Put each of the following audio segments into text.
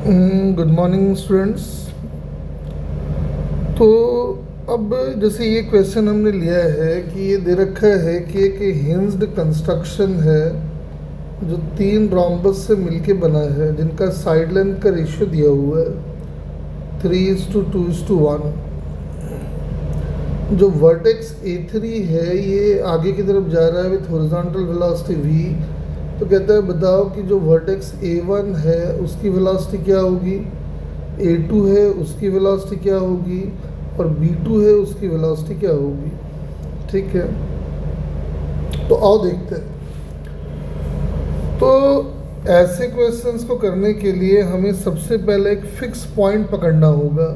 Good morning students. तो अब जैसे ये क्वेश्चन हमने लिया है कि ये दे रखा है कि एक हिंज्ड कंस्ट्रक्शन है जो 3 रोम्बस से मिलके बना है, जिनका साइड लेंथ का रेशियो दिया हुआ है 3:2:1। जो वर्टेक्स A3 है ये आगे की तरफ जा रहा है विथ हॉरिजॉन्टल वेलोसिटी v। तो कहता है बताओ कि जो वर्टेक्स A1 है उसकी वेलोसिटी क्या होगी, A2 है उसकी वेलोसिटी क्या होगी और B2 है उसकी वेलोसिटी क्या होगी। ठीक है, तो आओ देखते हैं। तो ऐसे क्वेश्चंस को करने के लिए हमें सबसे पहले एक फिक्स पॉइंट पकड़ना होगा,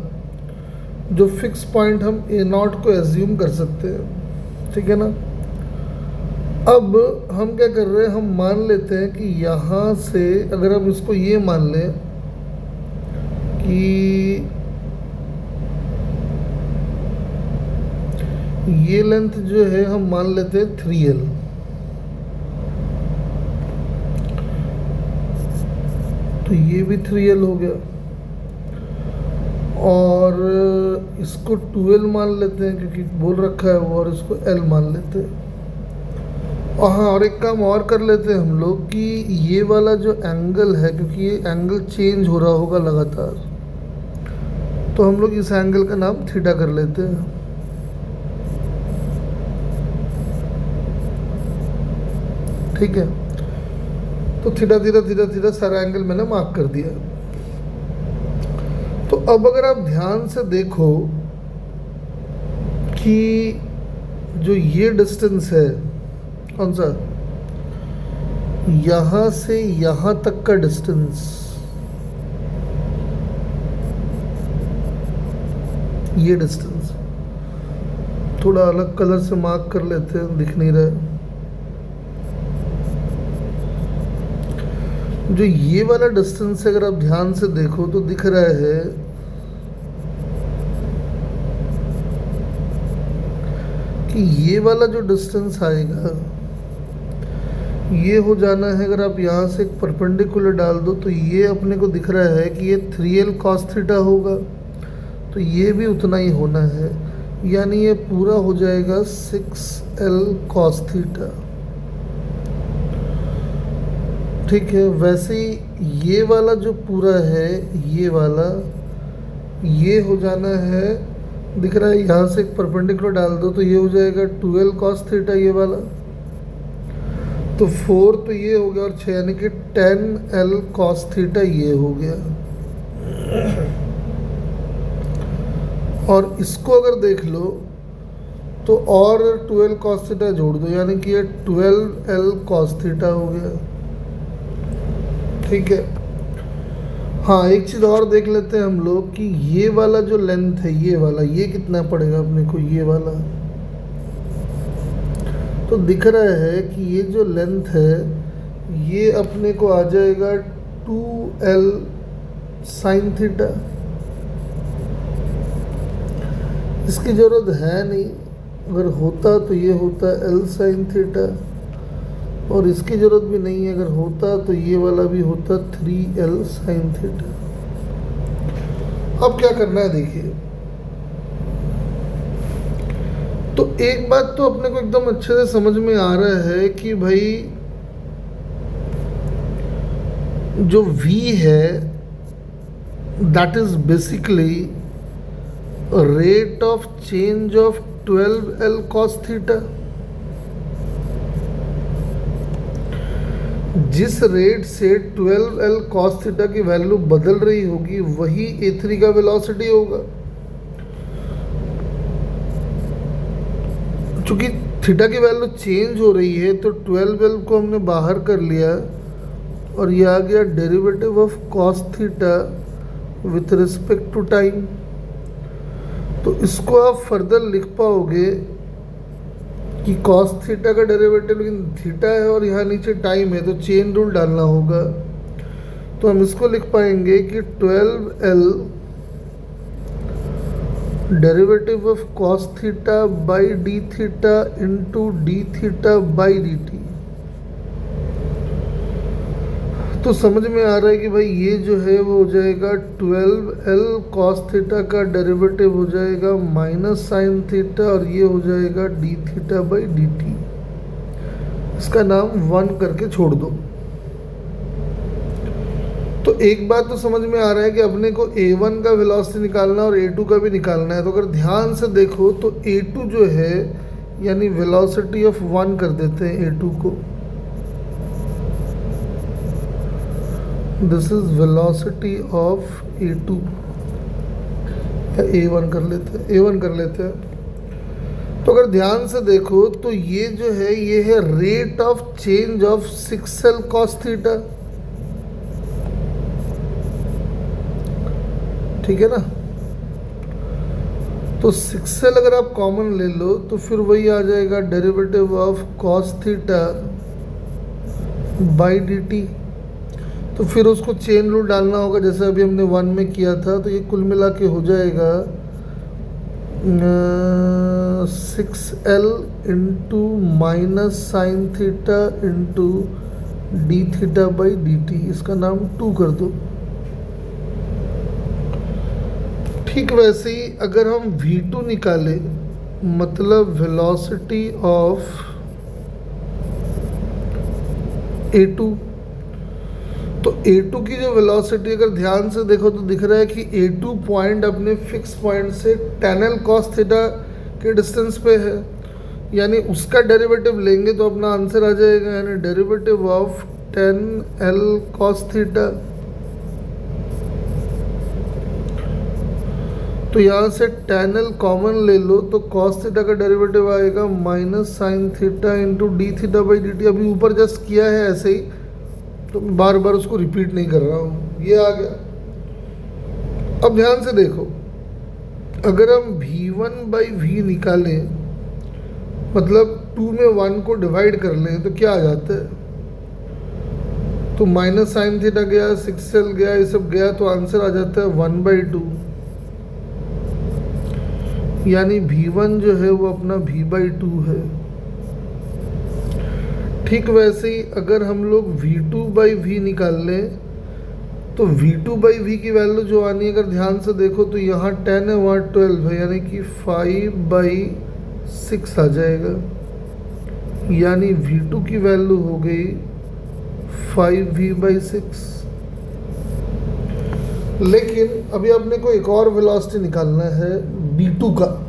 जो फिक्स पॉइंट हम A0 को एज्यूम कर सकते हैं। ठीक है ना। अब हम क्या कर रहे हैं, हम मान लेते हैं कि यहाँ से अगर हम इसको ये मान लें कि ये लेंथ जो है हम मान लेते हैं 3L। तो ये भी 3L हो गया और इसको 2L मान लेते हैं क्योंकि बोल रखा है वो, और इसको L मान लेते हैं। और हाँ, और एक काम और कर लेते हैं हम लोग कि ये वाला जो एंगल है, क्योंकि ये एंगल चेंज हो रहा होगा लगातार, तो हम लोग इस एंगल का नाम थीटा कर लेते हैं। ठीक है, तो थीटा थीटा थीटा थीटा सारा एंगल मैंने मार्क कर दिया। तो अब अगर आप ध्यान से देखो कि जो ये डिस्टेंस है, कौन सा, यहां से यहां तक का डिस्टेंस, ये डिस्टेंस थोड़ा अलग कलर से मार्क कर लेते हैं, दिख नहीं रहा है। जो ये वाला डिस्टेंस है अगर आप ध्यान से देखो तो दिख रहा है कि ये वाला जो डिस्टेंस आएगा ये हो जाना है। अगर आप यहाँ से एक परपेंडिकुलर डाल दो तो ये अपने को दिख रहा है कि ये 3L cos थीटा होगा, तो ये भी उतना ही होना है, यानी ये पूरा हो जाएगा 6L cos थीटा। ठीक है, वैसे ही ये वाला जो पूरा है, ये वाला ये हो जाना है, दिख रहा है, यहाँ से एक परपेंडिकुलर डाल दो तो ये हो जाएगा 2L cos थीटा ये वाला। तो 4 तो ये हो गया और 6 यानी कि 10L cos थीटा ये हो गया। और इसको अगर देख लो तो और 12 cos थीटा जोड़ दो, यानी कि ये 12L cos थीटा हो गया। ठीक है, हाँ एक चीज़ और देख लेते हैं हम लोग कि ये वाला जो लेंथ है, ये वाला, ये कितना पड़ेगा अपने को, ये वाला। तो दिख रहा है कि ये जो लेंथ है ये अपने को आ जाएगा 2L sin थीटा। इसकी ज़रूरत है नहीं, अगर होता तो ये होता L sin थीटा, और इसकी ज़रूरत भी नहीं है, अगर होता तो ये वाला भी होता 3L sin थीटा। अब क्या करना है देखिए, तो एक बात तो अपने को एकदम अच्छे से समझ में आ रहा है कि भाई जो V है that is basically rate of change of 12L cos theta. जिस रेट से 12L cos थीटा की वैल्यू बदल रही होगी वही A3 का वेलोसिटी होगा। चूंकि थीटा की वैल्यू चेंज हो रही है तो 12L को हमने बाहर कर लिया और ये आ गया derivative of cos theta with respect to time. तो इसको आप फर्दर लिख पाओगे कि cos थीटा का डेरिवेटिव, लेकिन थीटा है और यहाँ नीचे टाइम है तो चेन रूल डालना होगा। तो हम इसको लिख पाएंगे कि 12L derivative of cos theta by D theta into D theta by d T. तो समझ में आ रहा है कि भाई ये जो है वो हो जाएगा 12L cos थीटा का डेरिवेटिव हो जाएगा माइनस साइन थीटा, और ये हो जाएगा D theta by d T. इसका नाम 1 करके छोड़ दो। तो एक बात तो समझ में आ रहा है कि अपने को A1 का वेलोसिटी निकालना और A2 का भी निकालना है। तो अगर ध्यान से देखो तो A2 जो है यानी वेलोसिटी ऑफ 1 कर देते हैं A2 को। This is velocity of A2 या A1 कर लेते हैं, A1 कर लेते हैं। तो अगर ध्यान से देखो तो ये जो है ये है rate of change of 6L cos theta, ठीक है ना। तो 6L अगर आप कॉमन ले लो तो फिर वही आ जाएगा derivative of cos theta by d T. तो फिर उसको चेन रूल डालना होगा जैसे अभी हमने 1 में किया था। तो ये कुल मिला के हो जाएगा 6L into minus sine theta into D theta by d T. इसका नाम 2 कर दो। ठीक वैसे ही अगर हम V2 निकालें, मतलब वेलोसिटी ऑफ A2, तो A2 की जो वेलोसिटी अगर ध्यान से देखो तो दिख रहा है कि A2 पॉइंट अपने फिक्स पॉइंट से tan L cos थीटा के डिस्टेंस पे है, यानी उसका डेरिवेटिव लेंगे तो अपना आंसर आ जाएगा, यानी derivative of tan L cos theta. तो यहाँ से tan L कॉमन ले लो तो cos थीटा का डेरिवेटिव आएगा minus sine theta into D theta by d T. अभी ऊपर जस्ट किया है ऐसे ही, तो बार बार उसको रिपीट नहीं कर रहा हूँ, ये आ गया। अब ध्यान से देखो, अगर हम V1 बाई V निकालें, मतलब 2 में 1 को डिवाइड कर लें तो क्या आ जाता है। तो माइनस साइन थीटा गया, 6L गया, ये सब गया, तो आंसर आ जाता है 1/2, यानी V1 जो है वो अपना V/2 है। ठीक वैसे ही अगर हम लोग V2 बाई V निकाल लें तो V2 बाई V की वैल्यू जो आनी है, अगर ध्यान से देखो तो यहाँ 10 है, वहाँ 12 है, यानी कि 5/6 आ जाएगा, यानी V2 की वैल्यू हो गई 5V/6। लेकिन अभी अपने को एक और वेलोसिटी निकालना है B2 का।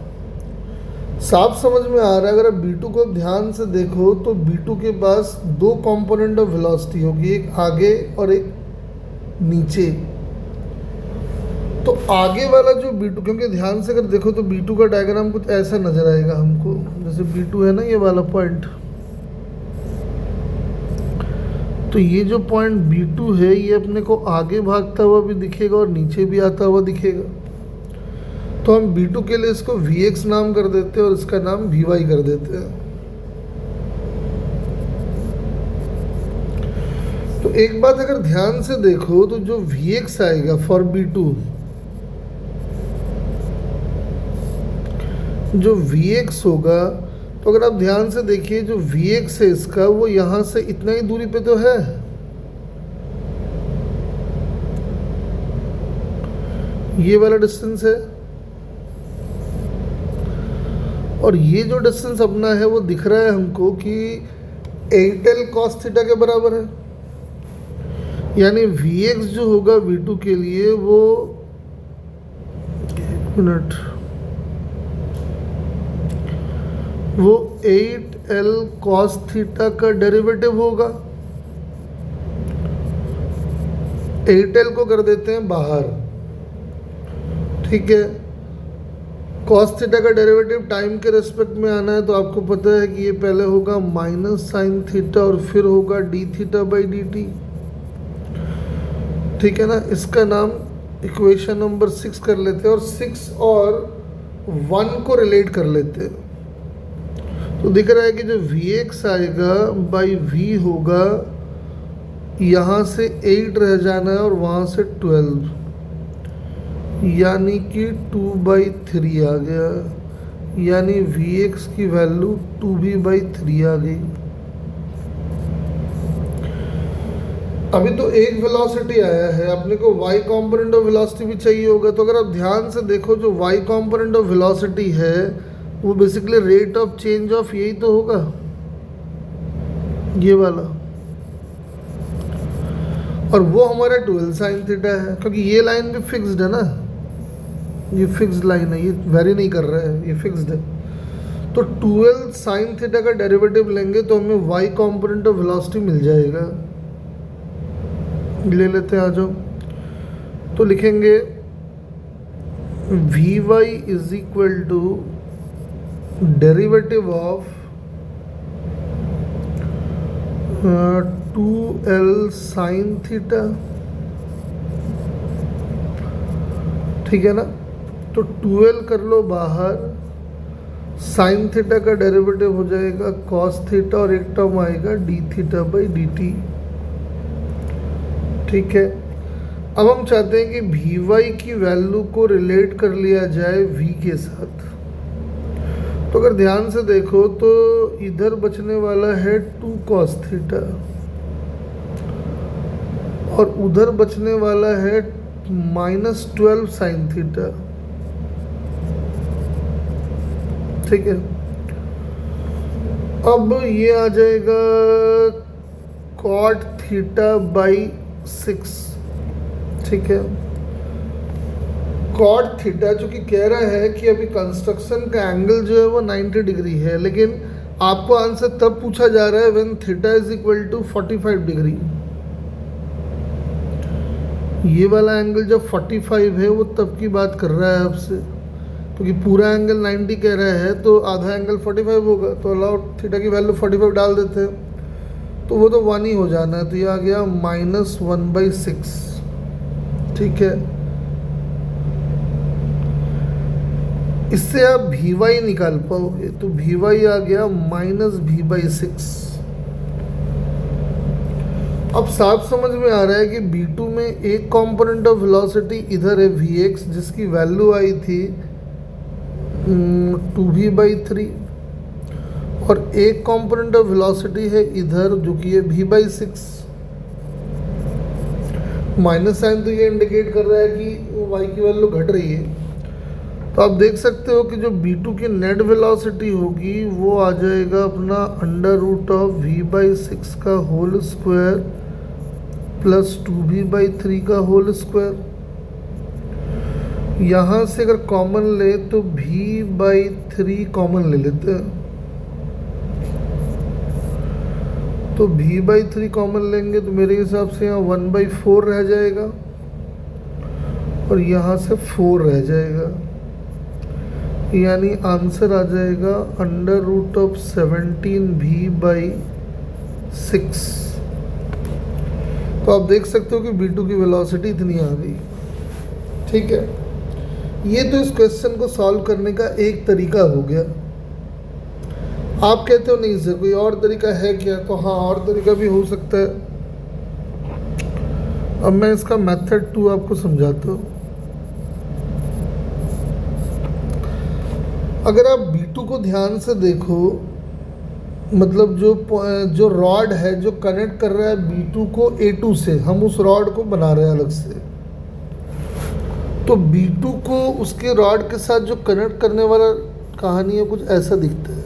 साफ समझ में आ रहा है, अगर आप B2 को ध्यान से देखो तो B2 के पास 2 कंपोनेंट ऑफ वेलोसिटी होगी, एक आगे और एक नीचे। तो आगे वाला जो B2, क्योंकि ध्यान से अगर देखो तो B2 का डायग्राम कुछ ऐसा नजर आएगा हमको, जैसे B2 है ना ये वाला पॉइंट। तो ये जो पॉइंट B2 है ये अपने को आगे भागता हुआ भी दिखेगा और नीचे भी आता हुआ दिखेगा। तो हम B2 के लिए इसको Vx नाम कर देते हैं और इसका नाम Vy कर देते हैं। तो एक बात अगर ध्यान से देखो तो जो Vx आएगा फॉर B2, जो Vx होगा, तो अगर आप ध्यान से देखिए जो Vx है इसका, वो यहां से इतना ही दूरी पे तो है, ये वाला डिस्टेंस है, और ये जो डिस्टेंस अपना है वो दिख रहा है हमको कि 8L cos थीटा के बराबर है। यानी Vx जो होगा V2 के लिए वो, एक मिनट, वो 8L cos थीटा का डेरिवेटिव होगा। 8L को कर देते हैं बाहर, ठीक है। cos थीटा का डेरिवेटिव टाइम के रेस्पेक्ट में आना है, तो आपको पता है कि ये पहले होगा माइनस साइन थीटा और फिर होगा D theta by d T, ठीक है ना। इसका नाम इक्वेशन नंबर 6 कर लेते हैं और 6 और 1 को रिलेट कर लेते हैं। तो दिख रहा है कि जो Vx आएगा बाई V होगा, यहाँ से 8 रह जाना है और वहाँ से 12, यानी कि 2/3 आ गया, यानी Vx की वैल्यू 2V/3 आ गई। अभी तो एक वेलोसिटी आया है, अपने को y कंपोनेंट ऑफ वेलोसिटी भी चाहिए होगा। तो अगर आप ध्यान से देखो, जो y कंपोनेंट ऑफ वेलोसिटी है वो basically rate of change of यही तो होगा, ये वाला। और वो हमारा 12 साइन थीटा है, क्योंकि ये लाइन भी फिक्स्ड है ना, ये फिक्स्ड लाइन है, ये वेरी नहीं कर रहा है, ये फिक्स्ड है। तो 12 साइन थीटा का डेरिवेटिव लेंगे तो हमें y कंपोनेंट ऑफ वेलोसिटी मिल जाएगा। ले लेते हैं, आ जाओ। तो लिखेंगे vy is equal to derivative of 2l sine theta, ठीक है ना। तो 2l कर लो बाहर, साइन थीटा का डेरिवेटिव हो जाएगा कॉस थीटा और एक टर्म आएगा d theta by d T, ठीक है। अब हम चाहते हैं कि भी वाई की वैल्यू को रिलेट कर लिया जाए v के साथ। तो अगर ध्यान से देखो तो इधर बचने वाला है 2 cos थीटा और उधर बचने वाला है -12 साइन थीटा, ठीक है। अब ये आ जाएगा cot थीटा बाई 6, ठीक है। कॉट थीटा चूंकि कह रहा है कि अभी कंस्ट्रक्शन का एंगल जो है वो 90 डिग्री है, लेकिन आपको आंसर तब पूछा जा रहा है when theta is equal to 45 degree. ये वाला एंगल जब 45 है वो तब की बात कर रहा है आपसे, क्योंकि पूरा एंगल 90 कह रहा है तो आधा एंगल 45 होगा। तो अलाउ थीटा की वैल्यू 45 डाल देते हैं, तो वो तो 1 ही हो जाना है। तो ये आ गया -1/6, ठीक है। इससे आप भी वाई निकाल पाओगे, तो भी वाई आ गया -v/6। अब साफ समझ में आ रहा है कि B2 में एक कंपोनेंट ऑफ वेलोसिटी इधर है Vx, जिसकी वैल्यू आई थी 2v/3, और एक कंपोनेंट ऑफ वेलोसिटी है इधर जो कि है v/6। माइनस साइन तो ये इंडिकेट कर रहा है कि y की वैल्यू घट रही है। तो आप देख सकते हो कि जो B2 की नेट वेलोसिटी होगी वो आ जाएगा अपना √v/6 का होल स्क्वायर प्लस 2v/3 का होल स्क्वायर। यहाँ से अगर कॉमन ले तो v/3 कॉमन ले लेते हैं, तो v/3 कॉमन लेंगे तो मेरे हिसाब से यहाँ 1/4 रह जाएगा और यहाँ से 4 रह जाएगा, यानी आंसर आ जाएगा √17v/6। तो आप देख सकते हो कि B2 की वेलोसिटी इतनी आ गई, ठीक है। ये तो इस क्वेश्चन को सॉल्व करने का एक तरीका हो गया। आप कहते हो नहीं सर कोई और तरीका है क्या, तो हाँ और तरीका भी हो सकता है। अब मैं इसका मेथड 2 आपको समझाता हूँ। अगर आप B2 को ध्यान से देखो, मतलब जो रॉड है जो कनेक्ट कर रहा है B2 को A2 से, हम उस रॉड को बना रहे हैं अलग से। तो B2 को उसके रॉड के साथ जो कनेक्ट करने वाला कहानी है कुछ ऐसा दिखता है,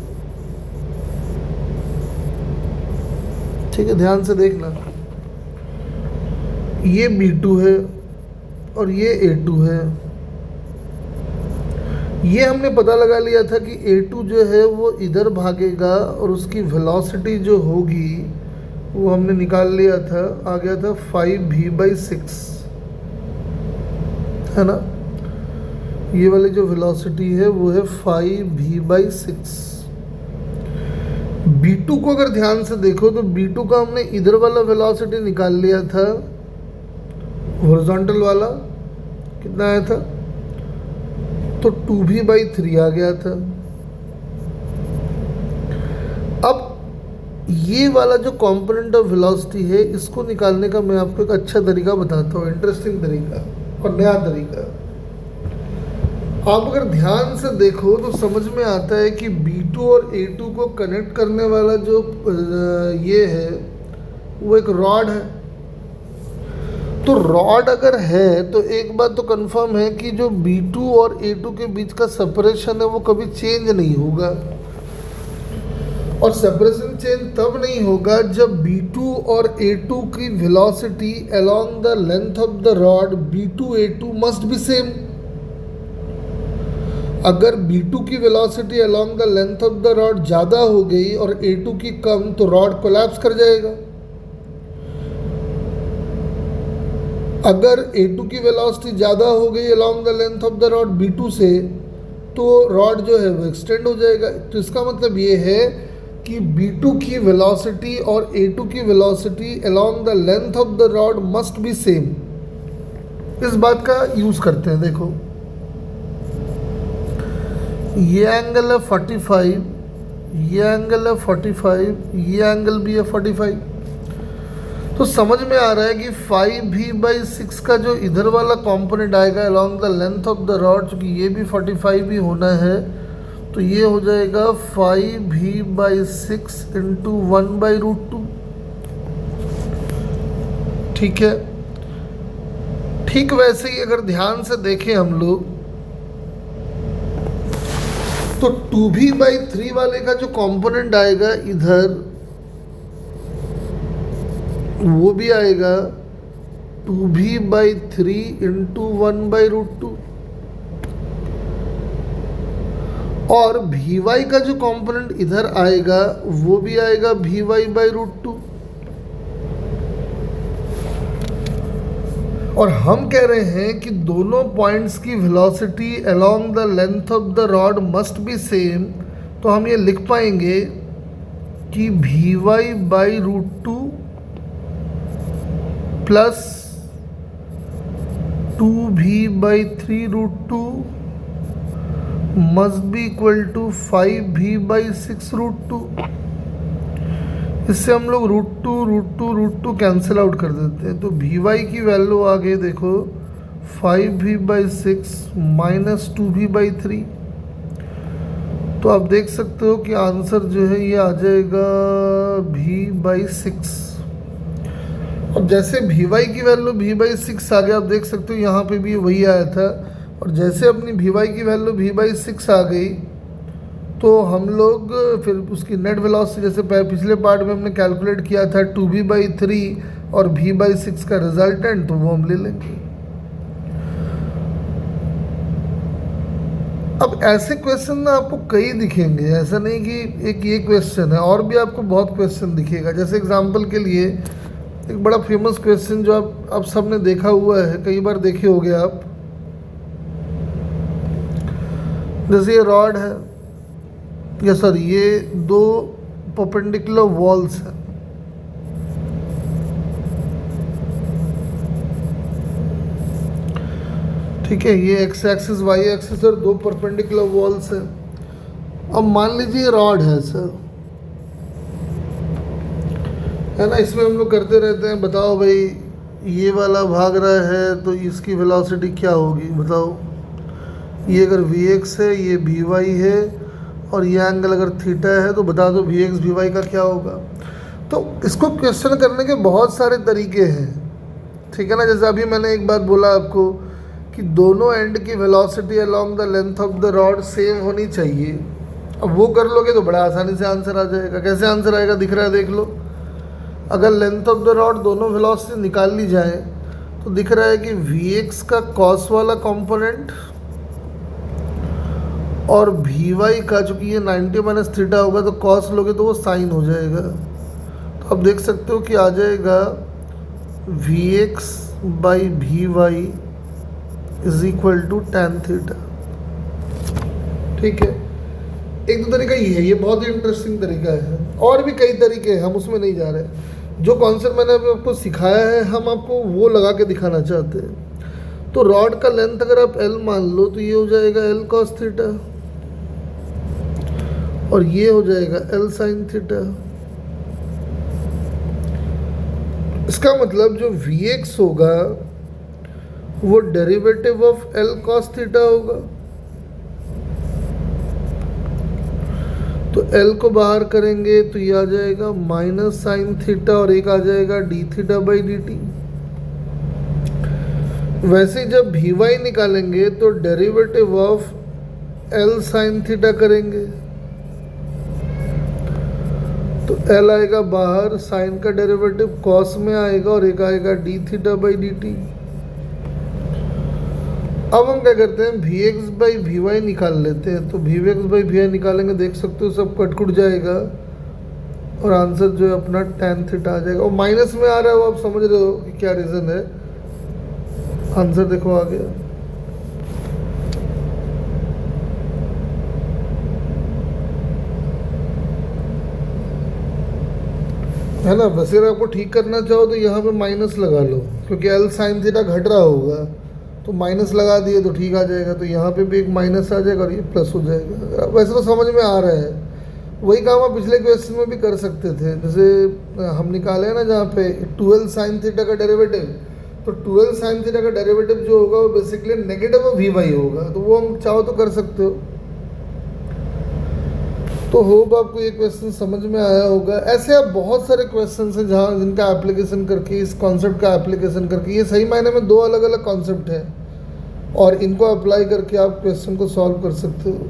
ठीक है। ध्यान से देखना, ये B2 है और ये A2 है। ये हमने पता लगा लिया था कि A2 जो है वो इधर भागेगा और उसकी वेलोसिटी जो होगी वो हमने निकाल लिया था, आ गया था 5v/6, है ना। ये वाली जो वेलोसिटी है वो है 5v/6। B2 को अगर ध्यान से देखो तो B2 का हमने इधर वाला वेलोसिटी निकाल लिया था, हॉरिजॉन्टल वाला कितना आया था, तो 2v/3 आ गया था। अब ये वाला जो कंपोनेंट ऑफ वेलोसिटी है इसको निकालने का मैं आपको एक अच्छा तरीका बताता हूँ, इंटरेस्टिंग तरीका और नया तरीका। आप अगर ध्यान से देखो तो समझ में आता है कि B2 और A2 को कनेक्ट करने वाला जो ये है वो एक रॉड है, तो रॉड अगर है तो एक बात तो कंफर्म है कि जो B2 और A2 के बीच का सेपरेशन है वो कभी चेंज नहीं होगा। और सेपरेशन चेंज तब नहीं होगा जब B2 और A2 की velocity along the length of the rod B2 A2 must be same. अगर B2 की velocity along the length of the rod ज़्यादा हो गई और A2 की कम तो रॉड कोलैप्स कर जाएगा। अगर A2 की वेलोसिटी ज़्यादा हो गई along the length of the rod B2 से तो रॉड जो है वो एक्सटेंड हो जाएगा। तो इसका मतलब ये है कि B2 की वेलोसिटी और A2 की velocity along the length of the rod must be same. इस बात का यूज़ करते हैं। देखो ये एंगल है 45, ये एंगल है 45, ये एंगल भी है 45। तो समझ में आ रहा है कि 5v/6 का जो इधर वाला कंपोनेंट आएगा along the length of the rod, चूँकि ये भी 45 ही होना है, तो ये हो जाएगा 5v/6 इंटू 1/√2। ठीक है। ठीक वैसे ही अगर ध्यान से देखें हम लोग तो 2v/3 वाले का जो कंपोनेंट आएगा इधर वो भी आएगा 2v/3 इंटू 1/√2। और vy का जो कंपोनेंट इधर आएगा वो भी आएगा vy/√2। और हम कह रहे हैं कि दोनों पॉइंट्स की velocity along the length of the rod must be same. तो हम ये लिख पाएंगे कि vy/√2 plus 2v/3√2 must be equal to 5v/6√2। इससे हम लोग √2 कैंसिल आउट कर देते हैं। तो vy की वैल्यू आ गई देखो 5v/6 माइनस 2v/3। तो आप देख सकते हो कि आंसर जो है ये आ जाएगा v/6। और जैसे vy की वैल्यू v/6 आ गया, आप देख सकते हो यहाँ पे भी वही आया था। और जैसे अपनी vy की वैल्यू v/6 आ गई तो हम लोग फिर उसकी नेट वेलोसिटी जैसे पिछले पार्ट में हमने कैलकुलेट किया था 2v/3 और v/6 का रिजल्टेंट, तो वो हम ले लेंगे। अब ऐसे क्वेश्चन ना आपको कई दिखेंगे, ऐसा नहीं कि एक ये क्वेश्चन है, और भी आपको बहुत क्वेश्चन दिखेगा। जैसे एग्जांपल के लिए एक बड़ा फेमस क्वेश्चन जो आप सब ने देखा हुआ है, कई बार देखे होंगे आप। जैसे ये रॉड है, या सॉरी ये दो परपेंडिकुलर वॉल्स हैं। ठीक है, ये एक्स एक्सिस वाई एक्सिस और दो परपेंडिकुलर वॉल्स हैं। अब मान लीजिए रॉड है सर, है ना, इसमें हम लोग करते रहते हैं, बताओ भाई ये वाला भाग रहा है तो इसकी वेलोसिटी क्या होगी, बताओ। ये अगर Vx है, ये Vy है, और ये एंगल अगर थीटा है, तो बता दो Vx Vy का क्या होगा। तो इसको क्वेश्चन करने के बहुत सारे तरीके हैं। ठीक है ना, जैसे अभी मैंने एक बात बोला आपको कि दोनों एंड की velocity along the length of the rod same होनी चाहिए। अब वो कर लोगे तो बड़ा आसानी से आंसर आ जाएगा। कैसे आंसर आएगा दिख रहा है, देख लो। अगर लेंथ ऑफ द रॉड दोनों वेलोसिटी निकाल ली जाए तो दिख रहा है कि Vx का कॉस वाला कंपोनेंट और Vy का, चूँकि ये 90 माइनस थीटा होगा तो कॉस लोगे तो वो साइन हो जाएगा। तो आप देख सकते हो कि आ जाएगा Vx/Vy is equal to tan theta. ठीक है, एक दो तरीका ये है, ये बहुत ही इंटरेस्टिंग तरीका है। और भी कई तरीके हैं, हम उसमें नहीं जा रहे। जो कॉन्सेप्ट मैंने अभी आपको सिखाया है हम आपको वो लगा के दिखाना चाहते हैं। तो रॉड का लेंथ अगर आप L मान लो तो ये हो जाएगा L cos थीटा, और ये हो जाएगा L sin थीटा। इसका मतलब जो Vx होगा वो derivative of L cos theta होगा। तो L को बाहर करेंगे तो ये आ जाएगा माइनस साइन थीटा, और एक आ जाएगा d θ/dt। वैसे ही जब भी वाई निकालेंगे तो derivative of L sine theta करेंगे, तो एल आएगा बाहर, साइन का डेरिवेटिव कॉस में आएगा और एक आएगा d theta by d t. अब हम क्या करते हैं, v x by v y निकाल लेते हैं। तो v x by v y निकालेंगे, देख सकते हो सब कट जाएगा और आंसर जो है अपना tan थीटा आ जाएगा। और माइनस में आ रहा है वो आप समझ रहे हो कि क्या रीज़न है। आंसर देखो आ गया। है ना। वैसे अगर आपको ठीक करना चाहो तो यहाँ पे माइनस लगा लो, क्योंकि एल साइन थीटा घट रहा होगा तो माइनस लगा दिए तो ठीक आ जाएगा। तो यहाँ पे भी एक माइनस आ जाएगा और ये प्लस हो जाएगा। वैसे तो समझ में आ रहा है, वही काम आप पिछले क्वेश्चन में भी कर सकते थे। जैसे हम निकाले हैं ना जहाँ पे 12 साइन थीटा का डेरिवेटिव, तो 12 साइन थीटा का डेरिवेटिव जो होगा वो basically negative of v y होगा, तो वो हम चाहो तो कर सकते हो। तो होप आपको ये क्वेश्चन समझ में आया होगा। ऐसे आप बहुत सारे क्वेश्चन हैं जहाँ जिनका एप्लीकेशन करके, इस कॉन्सेप्ट का एप्लीकेशन करके, ये सही मायने में दो अलग अलग कॉन्सेप्ट हैं और इनको अप्लाई करके आप क्वेश्चन को सॉल्व कर सकते हो।